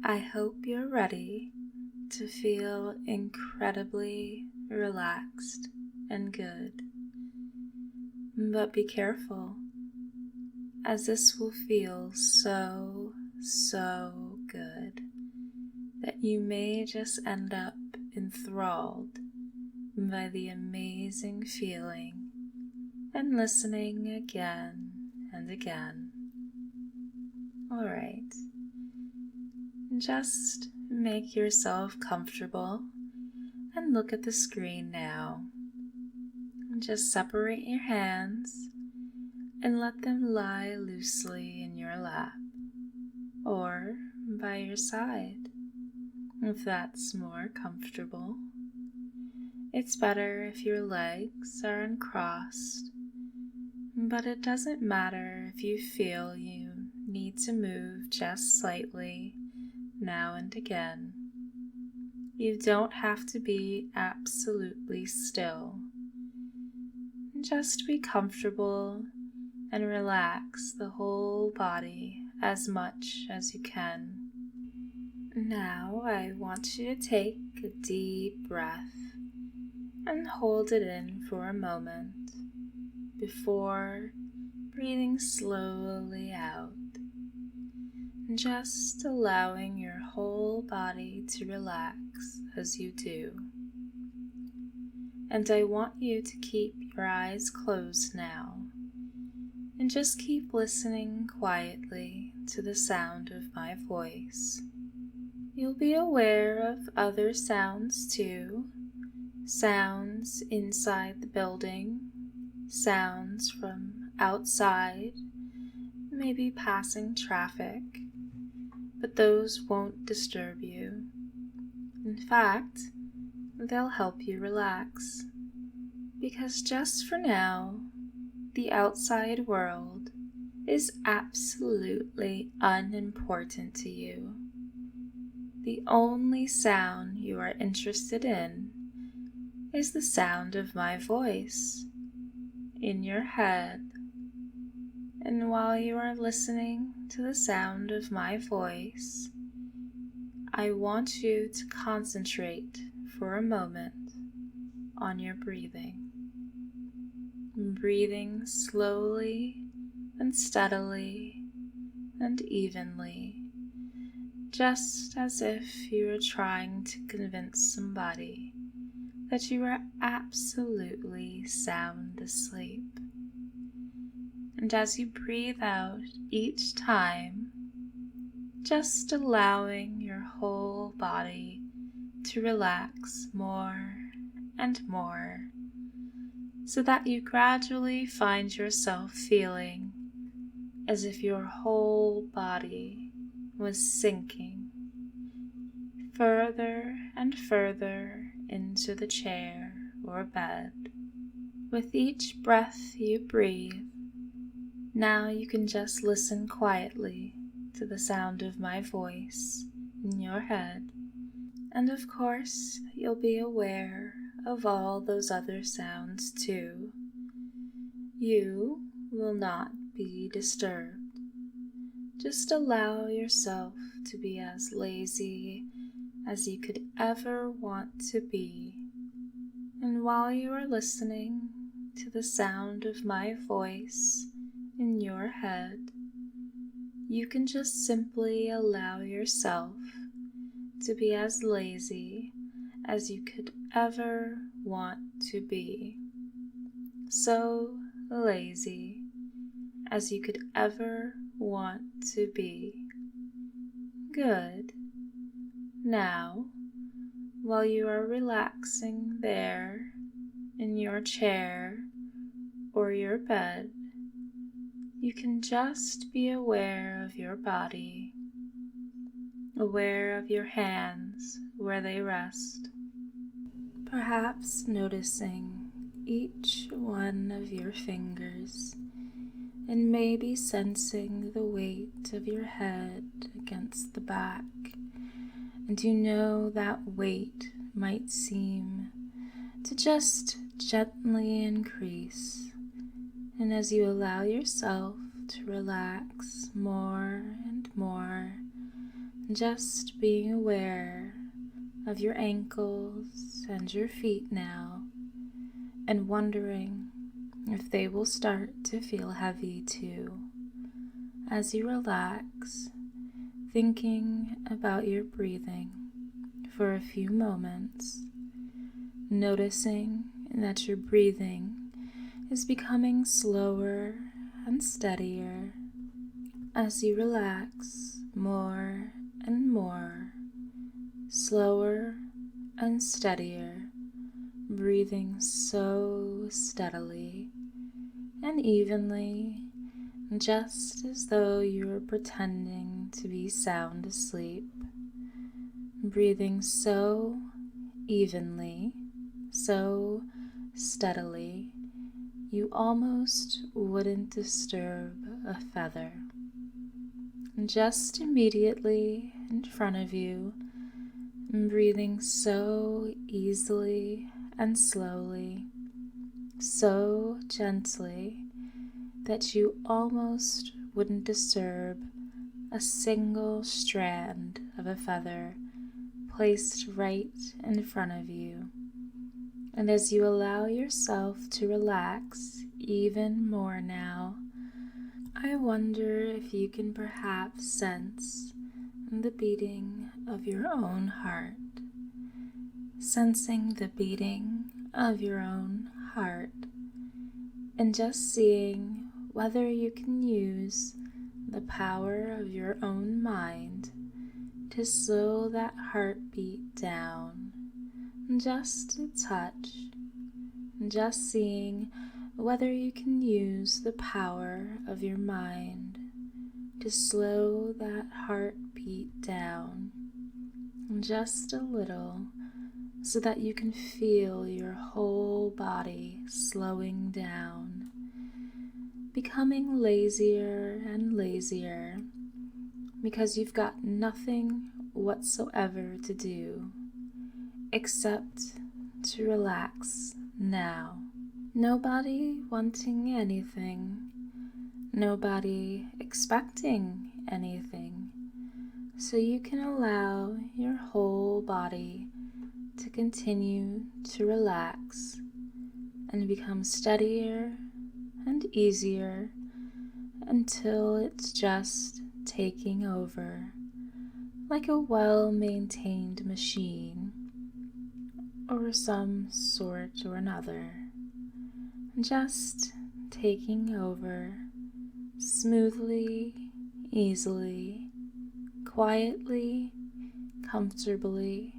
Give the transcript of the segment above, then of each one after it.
I hope you're ready to feel incredibly relaxed and good. But be careful, as this will feel so good that you may just end up enthralled by the amazing feeling and listening again and again. Alright, just make yourself comfortable and look at the screen now. Just separate your hands and let them lie loosely in your lap or by your side if that's more comfortable. It's better if your legs are uncrossed, but it doesn't matter if you feel you need to move just slightly now and again. You don't have to be absolutely still. Just be comfortable and relax the whole body as much as you can. Now I want you to take a deep breath and hold it in for a moment before breathing slowly out, just allowing your whole body to relax as you do. And I want you to keep your eyes closed now and just keep listening quietly to the sound of my voice. You'll be aware of other sounds too, sounds inside the building, sounds from outside, maybe passing traffic, but those won't disturb you. In fact, they'll help you relax, because just for now, the outside world is absolutely unimportant to you. The only sound you are interested in is the sound of my voice in your head. And while you are listening to the sound of my voice, I want you to concentrate for a moment on your breathing. Breathing slowly and steadily and evenly, just as if you were trying to convince somebody that you are absolutely sound asleep. And as you breathe out each time, just allowing your whole body to relax more and more, so that you gradually find yourself feeling as if your whole body was sinking further and further into the chair or bed. With each breath you breathe, now you can just listen quietly to the sound of my voice in your head. And of course, you'll be aware of all those other sounds too. You will not be disturbed. Just allow yourself to be as lazy as you could ever want to be. And while you are listening to the sound of my voice in your head, you can just simply allow yourself to be as lazy as you could ever want to be. So lazy as you could ever want to be. Good. Now, while you are relaxing there in your chair or your bed, you can just be aware of your body, aware of your hands where they rest, perhaps noticing each one of your fingers and maybe sensing the weight of your head against the back. And you know that weight might seem to just gently increase. And as you allow yourself to relax more and more, Just being aware of your ankles and your feet now, and wondering if they will start to feel heavy too. As you relax, thinking about your breathing for a few moments, noticing that your breathing is becoming slower and steadier as you relax more and more, slower and steadier, breathing so steadily and evenly, just as though you were pretending to be sound asleep, breathing so evenly, so steadily, you almost wouldn't disturb a feather. Just immediately in front of you, breathing so easily and slowly, so gently, that you almost wouldn't disturb a single strand of a feather placed right in front of you. And as you allow yourself to relax even more now, I wonder if you can perhaps sense the beating of your own heart, sensing the beating of your own heart, and just seeing whether you can use the power of your own mind to slow that heartbeat down just a touch, just seeing whether you can use the power of your mind to slow that heartbeat down just a little, so that you can feel your whole body slowing down, becoming lazier and lazier, because you've got nothing whatsoever to do except to relax now. Nobody wanting anything, nobody expecting anything, so you can allow your whole body to continue to relax and become steadier and easier until it's just taking over, like a well-maintained machine or some sort or another, just taking over smoothly, easily, quietly, comfortably,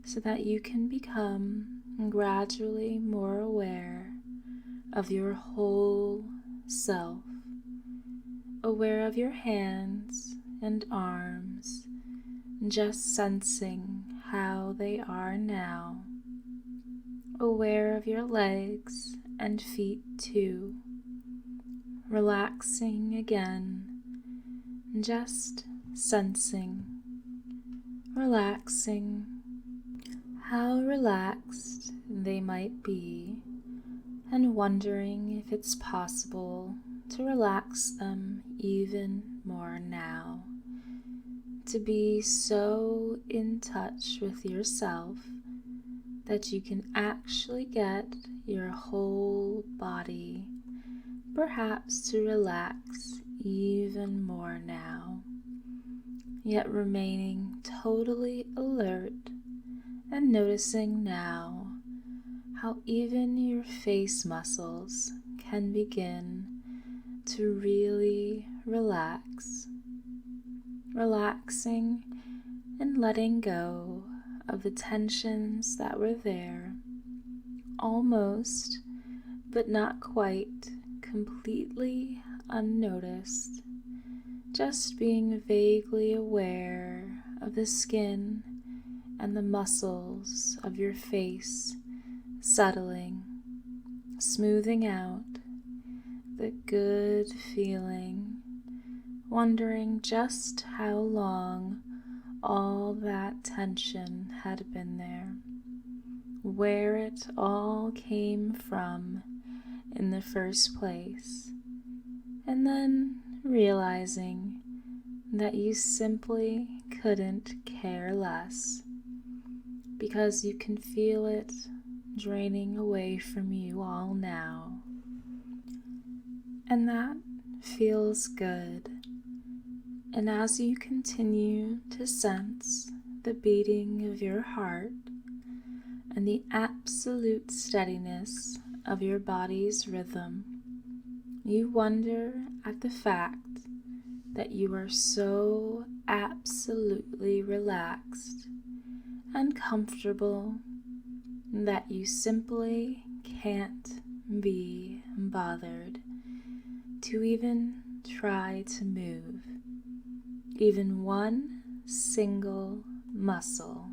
so that you can become gradually more aware of your whole self, aware of your hands and arms, just sensing how they are now, aware of your legs and feet too, relaxing again, just sensing, relaxing, how relaxed they might be, and wondering if it's possible to relax them even more now, to be so in touch with yourself that you can actually get your whole body perhaps to relax even more now, yet remaining totally alert and noticing now how even your face muscles can begin to really relax, relaxing and letting go of the tensions that were there, almost, but not quite, completely unnoticed, just being vaguely aware of the skin and the muscles of your face settling, smoothing out, the good feeling, wondering just how long all that tension had been there, where it all came from in the first place, and then realizing that you simply couldn't care less, because you can feel it draining away from you all now. And that feels good. And as you continue to sense the beating of your heart and the absolute steadiness of your body's rhythm, you wonder at the fact that you are so absolutely relaxed and comfortable that you simply can't be bothered to even try to move even one single muscle,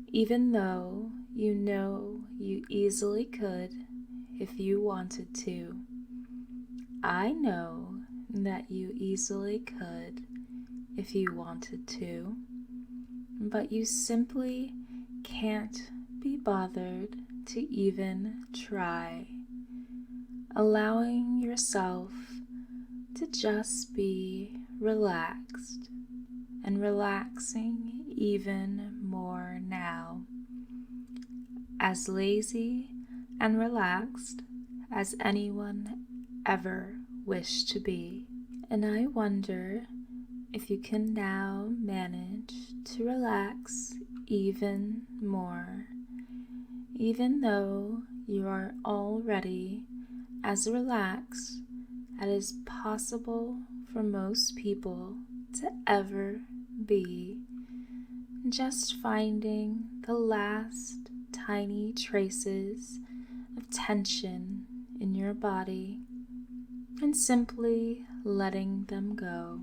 even though you know you easily could if you wanted to. I know that you easily could if you wanted to, but you simply can't be bothered to even try, allowing yourself to just be relaxed and relaxing even more now, as lazy and relaxed as anyone ever wished to be. And I wonder if you can now manage to relax even more, even though you are already as relaxed as is possible for most people to ever be, just finding the last tiny traces of tension in your body and simply letting them go.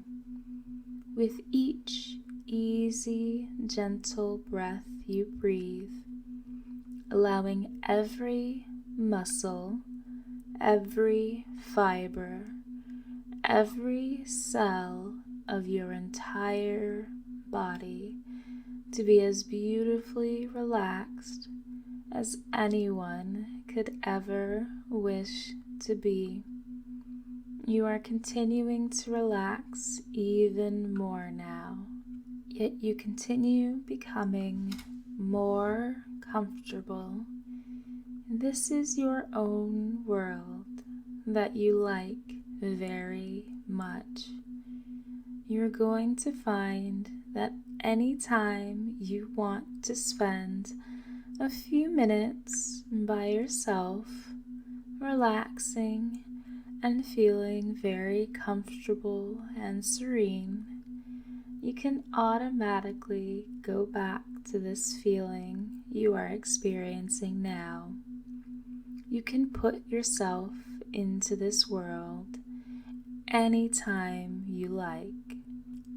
With each easy, gentle breath you breathe, allowing every muscle, every fiber, every cell of your entire body to be as beautifully relaxed as anyone could ever wish to be. You are continuing to relax even more now, yet you continue becoming more comfortable. This is your own world that you like very much. You're going to find that anytime you want to spend a few minutes by yourself, relaxing and feeling very comfortable and serene, you can automatically go back to this feeling you are experiencing now. You can put yourself into this world anytime you like.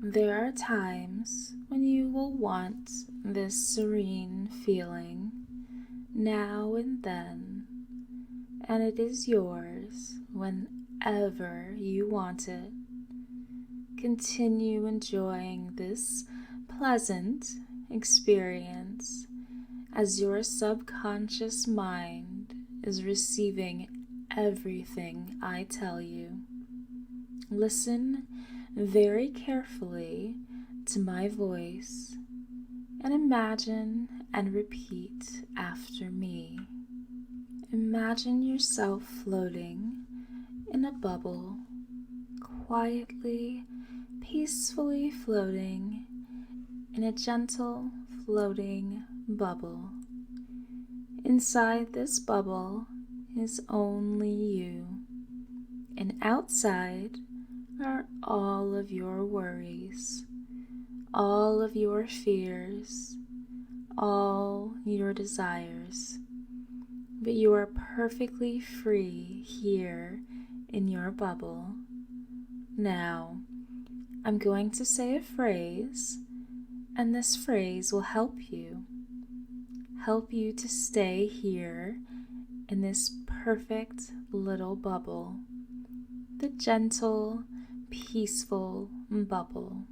There are times when you will want this serene feeling now and then, and it is yours whenever you want it. Continue enjoying this pleasant experience as your subconscious mind is receiving everything I tell you. Listen very carefully to my voice and imagine and repeat after me. Imagine yourself floating in a bubble, quietly, peacefully floating in a gentle floating bubble. Inside this bubble is only you, and outside are all of your worries, all of your fears, all your desires. But you are perfectly free here in your bubble. Now, I'm going to say a phrase, and this phrase will help you to stay here in this perfect little bubble, the gentle, peaceful bubble.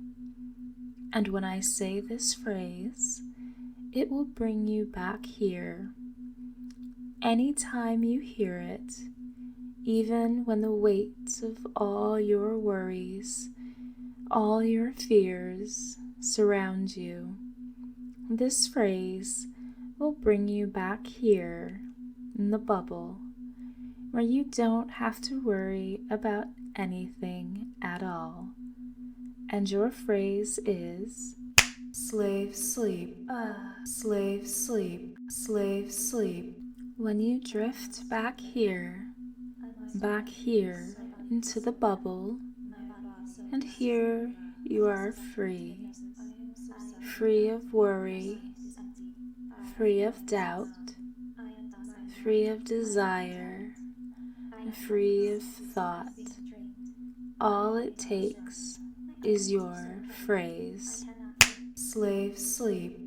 And when I say this phrase, it will bring you back here. Anytime you hear it, even when the weight of all your worries, all your fears surround you. This phrase will bring you back here in the bubble where you don't have to worry about anything at all. And your phrase is slave sleep, slave sleep, slave sleep. When you drift back here into the bubble, and here you are free, free of worry, free of doubt, free of desire, free of thought. All it takes is your phrase. Slave sleep,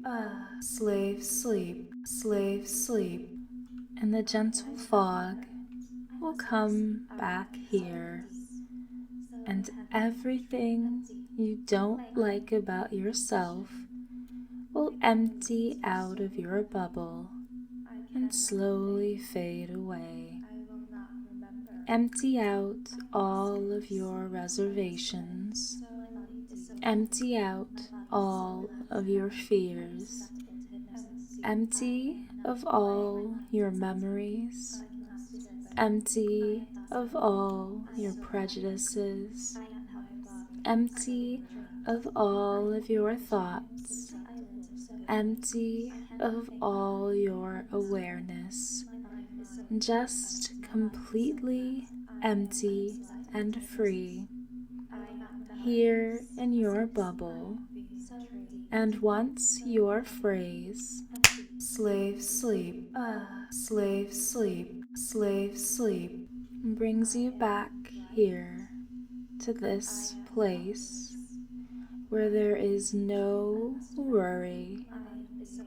slave sleep, slave sleep. And the gentle fog will come back here, and everything you don't like about yourself will empty out of your bubble and slowly fade away. Empty out all of your reservations. Empty out all of your fears. Empty of all your memories. Empty of all your prejudices. Empty of all of your thoughts. Empty of all your awareness. Just completely empty and free here in your bubble. And once your phrase, slave sleep, slave sleep, slave sleep, brings you back here to this place where there is no worry,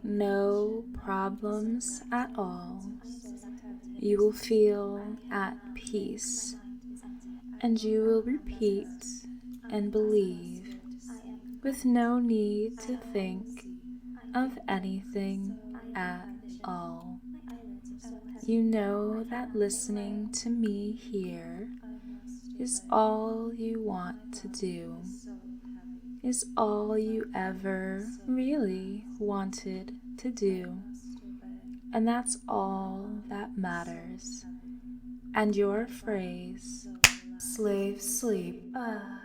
no problems at all, you will feel at peace, and you will repeat and believe with no need to think of anything at all. You know that listening to me here is all you want to do, is all you ever really wanted to do, and that's all that matters. And your phrase, slave sleep,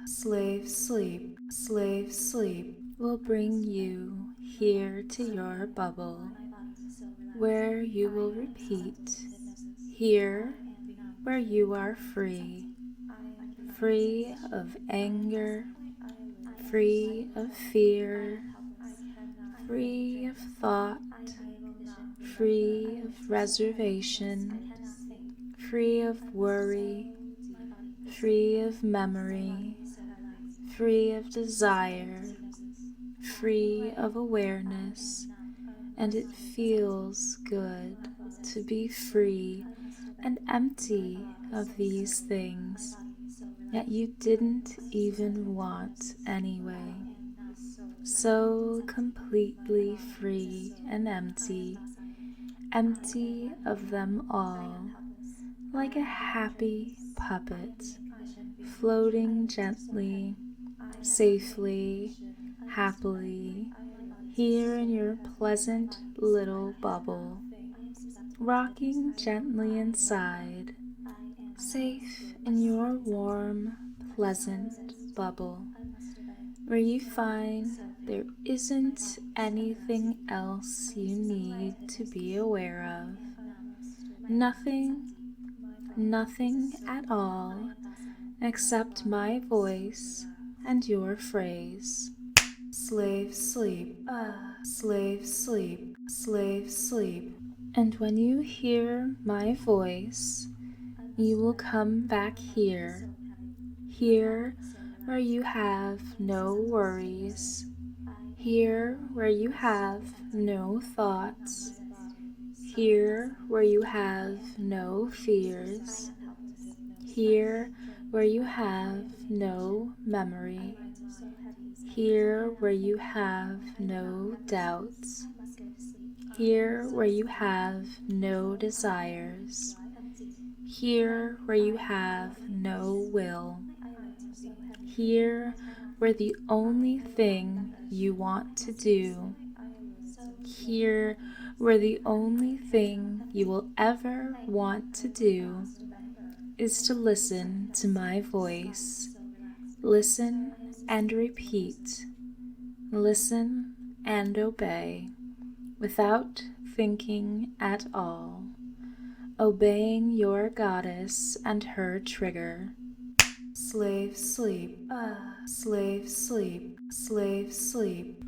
slave sleep, slave sleep, will bring you here to your bubble, where you will repeat, here where you are free, free of anger, free of fear, free of thought, free of reservation, free of worry, free of memory, free of desire, free of awareness. And it feels good to be free and empty of these things that you didn't even want anyway. So completely free and empty, empty of them all, like a happy puppet, floating gently, safely, happily, here in your pleasant little bubble, rocking gently inside, safe in your warm, pleasant bubble, where you find there isn't anything else you need to be aware of. Nothing at all, except my voice and your phrase. Slave sleep, slave sleep, slave sleep. And when you hear my voice, you will come back here, here where you have no worries, here where you have no thoughts, here where you have no fears, here where you have no memory, here where you have no doubts, here where you have no desires, here where you have no will, here where the only thing you want to do, here where the only thing you will ever want to do is to listen to my voice. Listen and repeat. Listen and obey without thinking at all. Obeying your goddess and her trigger. Slave sleep, slave sleep, slave sleep.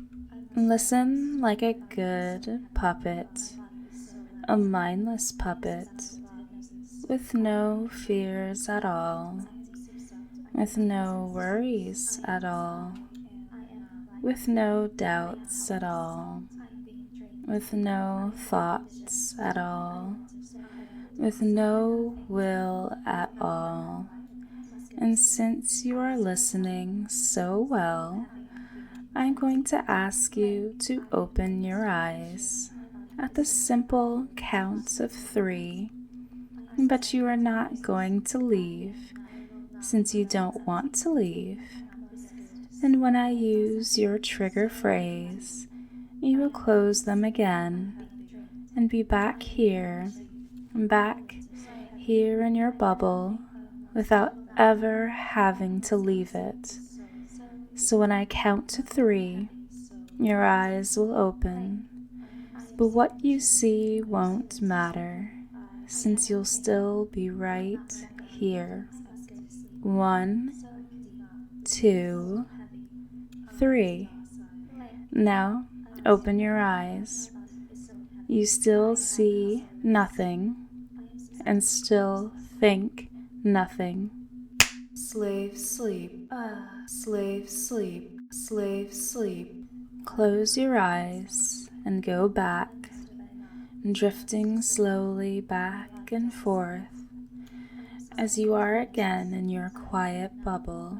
Listen like a good puppet, a mindless puppet, with no fears at all, with no worries at all, with no doubts at all, with no thoughts at all, with no will at all. And since you are listening so well, I'm going to ask you to open your eyes at the simple count of 3, but you are not going to leave since you don't want to leave. And when I use your trigger phrase, you will close them again and be back here in your bubble without ever having to leave it. So when I count to 3, your eyes will open, but what you see won't matter, since you'll still be right here. 1, 2, 3. Now open your eyes. You still see nothing and still think nothing. Slave sleep, slave sleep, slave sleep. Close your eyes and go back, drifting slowly back and forth as you are again in your quiet bubble,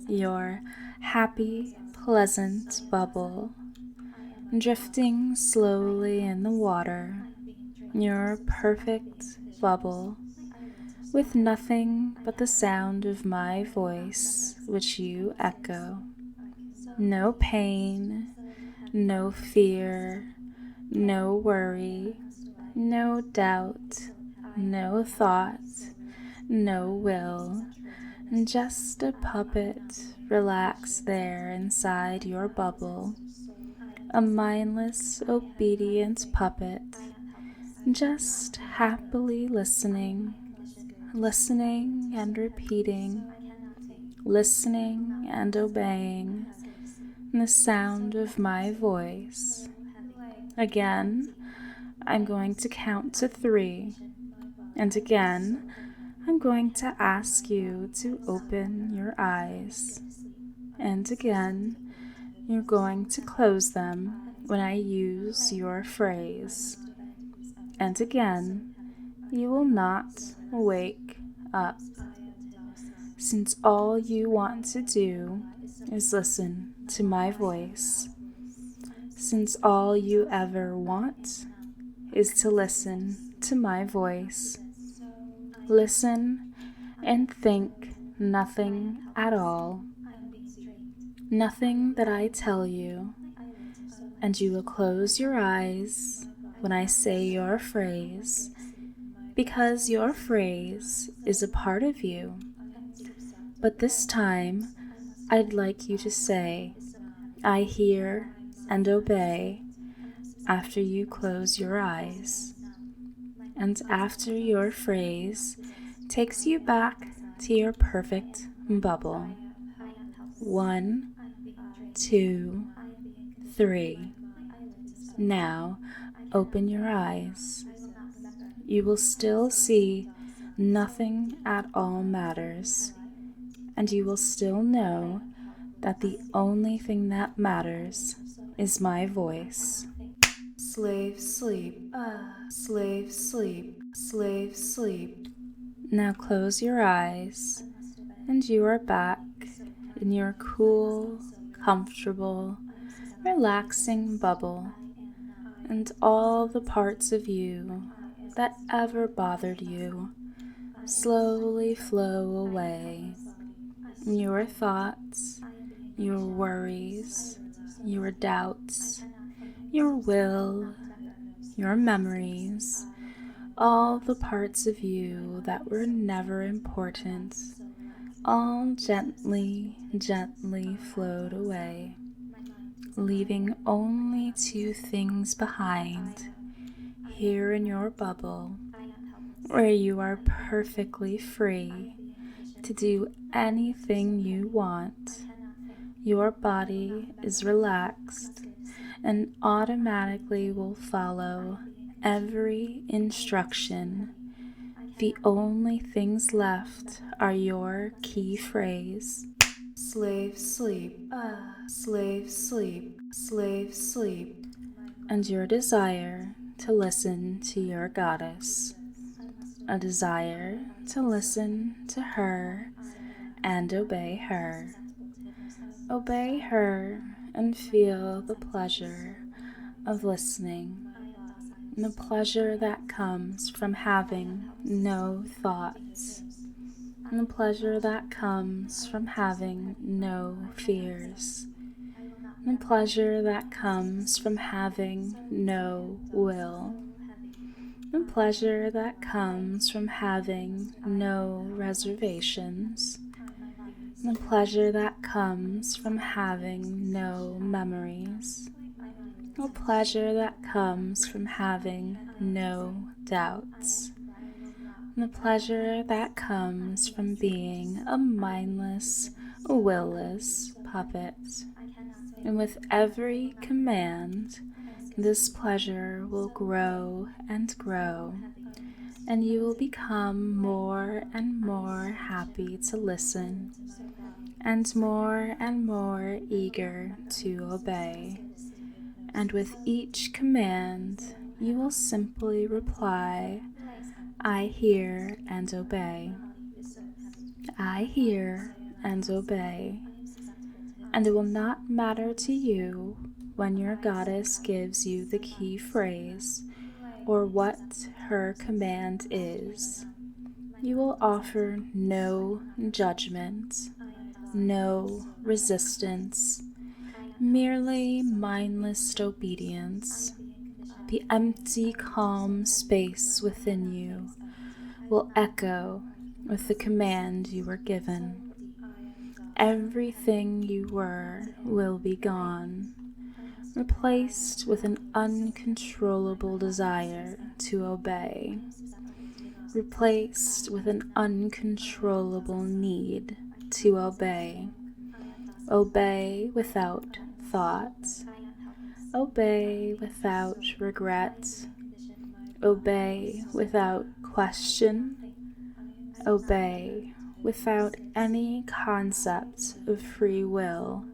your happy, pleasant bubble, drifting slowly in the water, your perfect bubble, with nothing but the sound of my voice which you echo. No pain, no fear, no worry, no doubt, no thought, no will, just a puppet relaxed there inside your bubble, a mindless, obedient puppet, just happily listening and repeating, listening and obeying the sound of my voice. Again, I'm going to count to 3, and again, I'm going to ask you to open your eyes, and again, you're going to close them when I use your phrase, and again, you will not wake up, since all you want to do is listen to my voice, since all you ever want is to listen to my voice. Listen and think nothing at all, nothing that I tell you, and you will close your eyes when I say your phrase, because your phrase is a part of you. But this time, I'd like you to say, I hear and obey, after you close your eyes. And after your phrase takes you back to your perfect bubble. 1, 2, 3. Now, open your eyes. You will still see nothing at all matters, and you will still know that the only thing that matters is my voice. Slave sleep, slave sleep, slave sleep. Now close your eyes, and you are back in your cool, comfortable, relaxing bubble, and all the parts of you that ever bothered you slowly flow away. Your thoughts, your worries, your doubts, your will, your memories, all the parts of you that were never important, all gently, gently flowed away, leaving only two things behind here in your bubble, where you are perfectly free to do anything you want. Your body is relaxed and automatically will follow every instruction. The only things left are your key phrase: slave sleep, slave sleep, slave sleep, and your desire to listen to your goddess, a desire to listen to her and obey her. Obey her and feel the pleasure of listening, the pleasure that comes from having no thoughts, and the pleasure that comes from having no fears, and the pleasure that comes from having no will, the pleasure that comes from having no reservations, the pleasure that comes from having no memories, the pleasure that comes from having no doubts, the pleasure that comes from being a mindless, willless puppet. And with every command, this pleasure will grow and grow, and you will become more and more happy to listen, and more eager to obey. And with each command, you will simply reply, I hear and obey. I hear and obey. And it will not matter to you when your goddess gives you the key phrase or what her command is. You will offer no judgment, no resistance, merely mindless obedience. The empty, calm space within you will echo with the command you were given. Everything you were will be gone, replaced with an uncontrollable desire to obey, replaced with an uncontrollable need to obey. Obey without thought. Obey without regret. Obey without question. Obey without any concept of free will.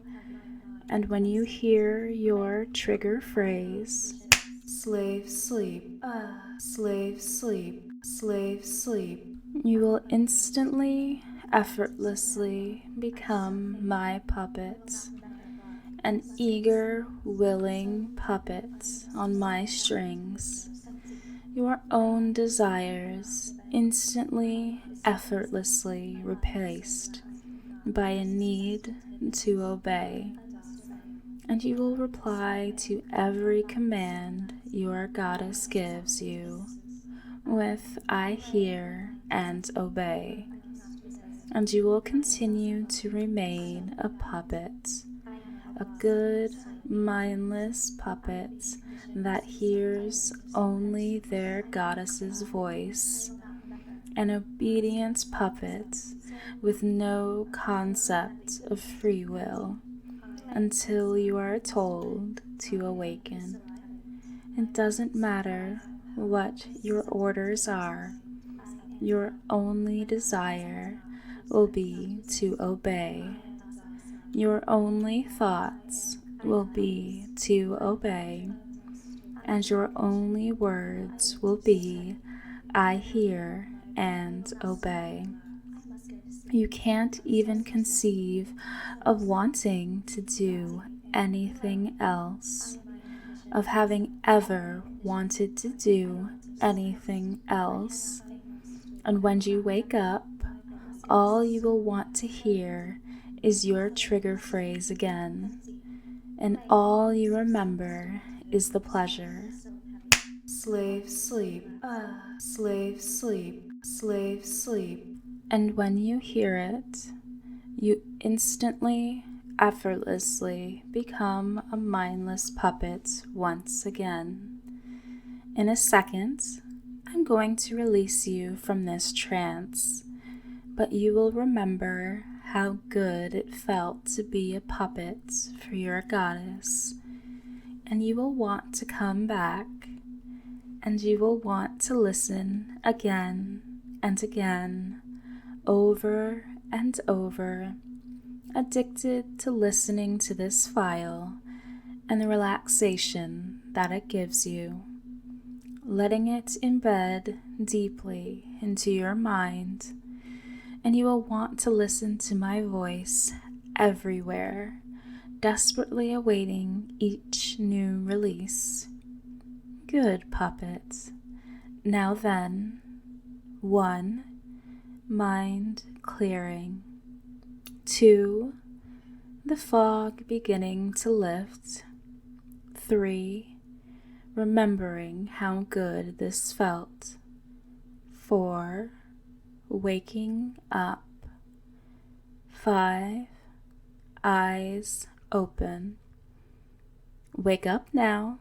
And when you hear your trigger phrase, slave sleep, slave sleep, slave sleep, you will instantly, effortlessly become my puppet, an eager, willing puppet on my strings. Your own desires instantly, effortlessly replaced by a need to obey. And you will reply to every command your goddess gives you with I hear and obey. And you will continue to remain a puppet, a good, mindless puppet that hears only their goddess's voice, an obedient puppet with no concept of free will until you are told to awaken. It doesn't matter what your orders are, your only desire will be to obey. Your only thoughts will be to obey, and your only words will be, I hear and obey. You can't even conceive of wanting to do anything else, of having ever wanted to do anything else. And when you wake up, all you will want to hear is your trigger phrase again, and all you remember is the pleasure. Slave sleep, slave sleep, slave sleep. And when you hear it, you instantly, effortlessly become a mindless puppet once again. In a second, I'm going to release you from this trance, but you will remember how good it felt to be a puppet for your goddess, and you will want to come back, and you will want to listen again and again, over and over, addicted to listening to this file and the relaxation that it gives you, letting it embed deeply into your mind, and you will want to listen to my voice everywhere, desperately awaiting each new release. Good puppet. Now then, 1. Mind clearing. 2. The fog beginning to lift. 3. Remembering how good this felt. 4. Waking up. 5. Eyes open. Wake up now